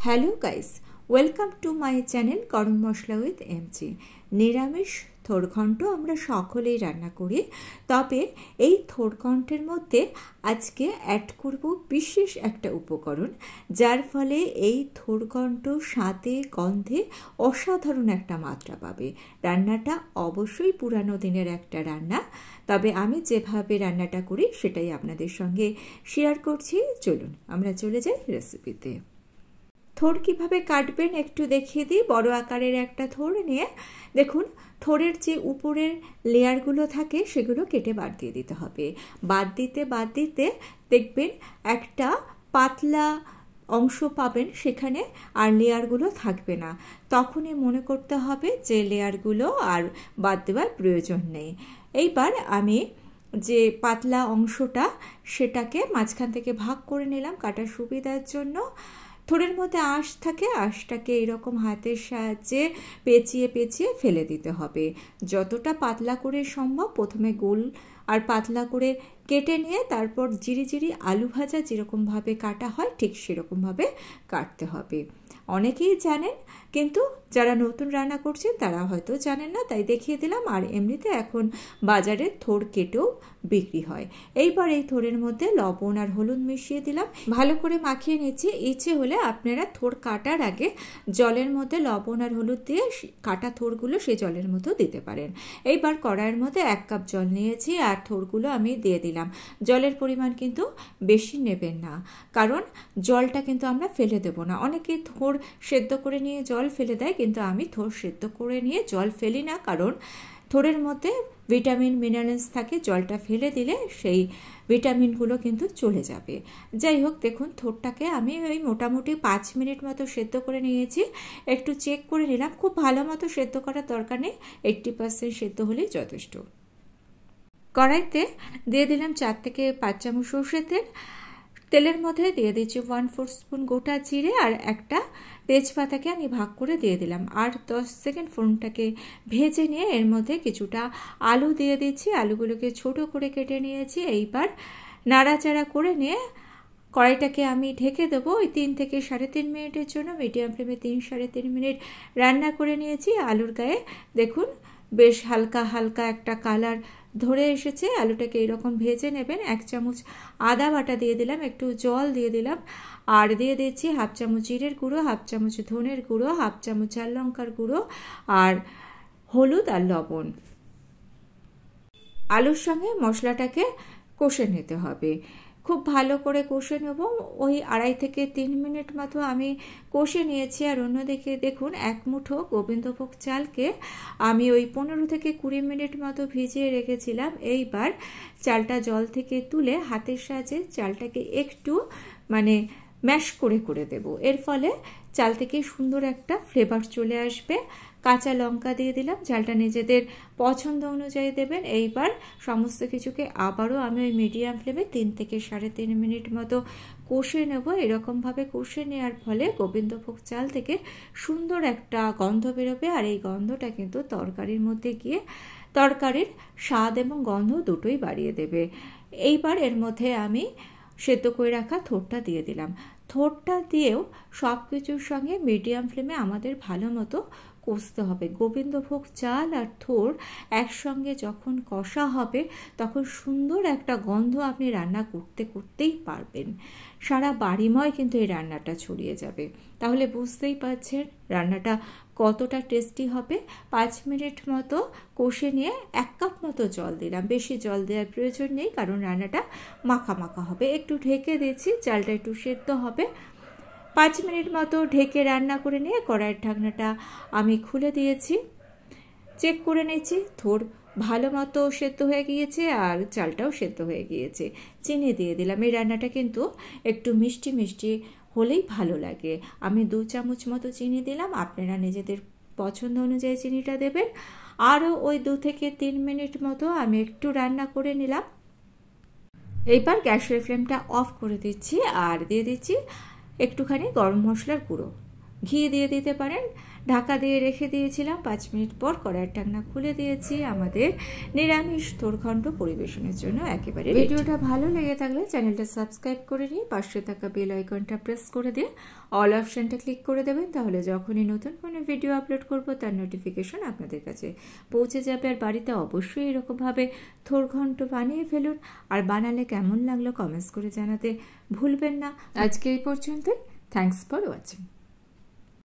Hello guys, welcome to my channel গরম মশলা with MG. নিরামিষ থোরঘণ্ট আমরা সকলেই রান্না করি, তবে এই থোরঘণ্টের মধ্যে আজকে অ্যাড করব বিশেষ একটা উপকরণ, যার ফলে এই থোরঘণ্ট স্বাদে গন্ধে অসাধারণ একটা মাত্রা পাবে। রান্নাটা অবশ্যই পুরানো দিনের একটা রান্না, তবে আমি যেভাবে রান্নাটা করি সেটাই আপনাদের সঙ্গে শেয়ার করছি। চলুন আমরা চলে যাই রেসিপিতে। থোর কীভাবে কাটবেন একটু দেখিয়ে দিই। বড় আকারের একটা থোর নিয়ে দেখুন, থোরের যে উপরের লেয়ারগুলো থাকে সেগুলো কেটে বাদ দিয়ে দিতে হবে। বাদ দিতে দেখবেন একটা পাতলা অংশ পাবেন, সেখানে আর লেয়ারগুলো থাকবে না। তখনই মনে করতে হবে যে লেয়ারগুলো আর বাদ দেওয়ার প্রয়োজন নেই। এইবার আমি যে পাতলা অংশটা সেটাকে মাঝখান থেকে ভাগ করে নিলাম কাটার সুবিধার জন্য। থোড়ের মধ্যে আঁশ থাকে, আঁশটাকে এরকম হাতের সাহায্যে পেঁচিয়ে ফেলে দিতে হবে। যতটা পাতলা করে সম্ভব প্রথমে গোল আর পাতলা করে কেটে নিয়ে তারপর জিরি আলু ভাজা যেরকমভাবে কাটা হয় ঠিক সেরকমভাবে কাটতে হবে। অনেকেই জানেন, কিন্তু যারা নতুন রান্না করছেন তারা হয়তো জানেন না, তাই দেখিয়ে দিলাম। আর এমনিতে এখন বাজারে থোর কেটেও বিক্রি হয়। এইবার এই থোরের মধ্যে লবণ আর হলুদ মিশিয়ে দিলাম, ভালো করে মাখিয়ে নিচ্ছি। ইচ্ছে হলে আপনারা থোর কাটার আগে জলের মধ্যে লবণ আর হলুদ দিয়ে কাটা থোরগুলো সেই জলের মধ্যেও দিতে পারেন। এইবার কড়াইয়ের মধ্যে 1 কাপ জল নিয়েছি আর থোরগুলো আমি দিয়ে দিলাম। জলের পরিমাণ কিন্তু বেশি নেবেন না, কারণ জলটা কিন্তু আমরা ফেলে দেব না। অনেকে থোর সেদ্ধ করে নিয়ে জল ফেলে দেয়, কিন্তু আমি থোর সেদ্ধ করে নিয়ে জল ফেলি না, কারণ থোরের মধ্যে ভিটামিন মিনারেলস থাকে, জলটা ফেলে দিলে সেই ভিটামিনগুলো কিন্তু চলে যাবে। যাই হোক, দেখুন থোরটাকে আমি ওই মোটামুটি 5 মিনিট মতো সেদ্ধ করে নিয়েছি। একটু চেক করে নিলাম, খুব ভালো মতো সেদ্ধ করার দরকার নেই, 80% সেদ্ধ হলেই যথেষ্ট। কড়াইতে দিয়ে দিলাম 4 থেকে 5 চামচ সরষের তেল। তেলের মধ্যে দিয়ে দিচ্ছি 1/4 স্পুন গোটা জিরে আর একটা তেজপাতাকে আমি ভাগ করে দিয়ে দিলাম। আর 10 সেকেন্ড ফোড়নটাকে ভেজে নিয়ে এর মধ্যে কিছুটা আলু দিয়ে দিচ্ছি। আলুগুলোকে ছোট করে কেটে নিয়েছি। এইবার নাড়াচাড়া করে নিয়ে কড়াইটাকে আমি ঢেকে দেবো ওই 3 থেকে 3.5 মিনিটের জন্য। মিডিয়াম ফ্লেমে 3-3.5 মিনিট রান্না করে নিয়েছি। আলুর গায়ে দেখুন বেশ হালকা একটা কালার ধরে এসেছে। আলুটাকে এরকম ভেজে নেবেন। 1 চামচ আদা বাটা দিয়ে দিলাম, একটু জল দিয়ে দিলাম, আর দিয়ে দিচ্ছি 1/2 চামচ জিরের গুঁড়ো, 1/2 চামচ ধনের গুঁড়ো, 1/2 চামচ ঝাল লঙ্কার গুঁড়ো আর হলুদ আর লবণ। আলুর সঙ্গে মশলাটাকে কষে নিতে হবে, খুব ভালো করে কষে নেব। ওই 2.5 থেকে 3 মিনিট মতো আমি কষে নিয়েছি। আর অন্যদিকে দেখুন 1 মুঠো গোবিন্দভোগ চালকে আমি ওই 15 থেকে 20 মিনিট মতো ভিজিয়ে রেখেছিলাম। এইবার চালটা জল থেকে তুলে হাতের সাহায্যে চালটাকে একটু ম্যাশ করে দেব। এর ফলে চাল থেকে সুন্দর একটা ফ্লেভার চলে আসবে। কাঁচা লঙ্কা দিয়ে দিলাম, ঝালটা নিজেদের পছন্দ অনুযায়ী দেবেন। এইবার সমস্ত কিছুকে আবারও আমি ওই মিডিয়াম ফ্লেমে 3 থেকে 3.5 মিনিট মতো কষে নেব। এরকমভাবে কষে নেওয়ার ফলে গোবিন্দভোগ চাল থেকে সুন্দর একটা গন্ধ বেরোবে, আর এই গন্ধটা কিন্তু তরকারির মধ্যে গিয়ে তরকারির স্বাদ এবং গন্ধ দুটোই বাড়িয়ে দেবে। এইবার এর মধ্যে আমি সেদ্ধ করে রাখা থোরটা দিয়ে দিলাম। থোরটা দিয়েও সব কিছুর সঙ্গে মিডিয়াম ফ্লেমে আমাদের ভালো মতো কষতে হবে। গোবিন্দভোগ চাল আর থোর একসঙ্গে যখন কষা হবে তখন সুন্দর একটা গন্ধ আপনি রান্না করতেই পারবেন। সারা বাড়িময় কিন্তু এই রান্নাটা ছড়িয়ে যাবে। তাহলে বুঝতেই পারছেন রান্নাটা কতটা টেস্টি হবে। 5 মিনিট মতো কষে নিয়ে 1 কাপ মতো জল দিলাম। বেশি জল দেওয়ার প্রয়োজন নেই, কারণ রান্নাটা মাখা হবে। একটু ঢেকে দিয়েছি, চালটা একটু সেদ্ধ হবে। 5 মিনিট মতো ঢেকে রান্না করে নিয়ে কড়াইয়ের ঢাকনাটা আমি খুলে দিয়েছি। চেক করে নিয়েছি থোর ভালো মতো সেদ্ধ হয়ে গিয়েছে আর চালটাও সেদ্ধ হয়ে গিয়েছে। চিনি দিয়ে দিলাম। এই রান্নাটা কিন্তু একটু মিষ্টি হলেই ভালো লাগে। আমি 2 চামচ মতো চিনি দিলাম, আপনারা নিজেদের পছন্দ অনুযায়ী চিনিটা দেবেন। আরও ওই 2 থেকে 3 মিনিট মতো আমি একটু রান্না করে নিলাম। এইবার গ্যাসের ফ্লেমটা অফ করে দিচ্ছি আর দিয়ে দিচ্ছি একটুখানি গরম মশলার গুঁড়ো। ঘি দিয়ে দিতে পারেন। ঢাকা দিয়ে রেখে দিয়েছিলাম, 5 মিনিট পর কড়াইয়ের ঢাকনা খুলে দিয়েছি। আমাদের নিরামিষ থোরঘণ্ট পরিবেশনের জন্য একেবারে। ভিডিওটা ভালো লেগে থাকলে চ্যানেলটা সাবস্ক্রাইব করে নিয়ে পাশে থাকা বেল আইকনটা প্রেস করে দিয়ে অল অপশনটা ক্লিক করে দেবেন, তাহলে যখনই নতুন কোনো ভিডিও আপলোড করব তার নোটিফিকেশন আপনাদের কাছে পৌঁছে যাবে। আর বাড়িতে অবশ্যই এরকমভাবে থোরঘণ্ট বানিয়ে ফেলুন, আর বানালে কেমন লাগলো কমেন্টস করে জানাতে ভুলবেন না। আজকে এই পর্যন্তই। Thanks for watching.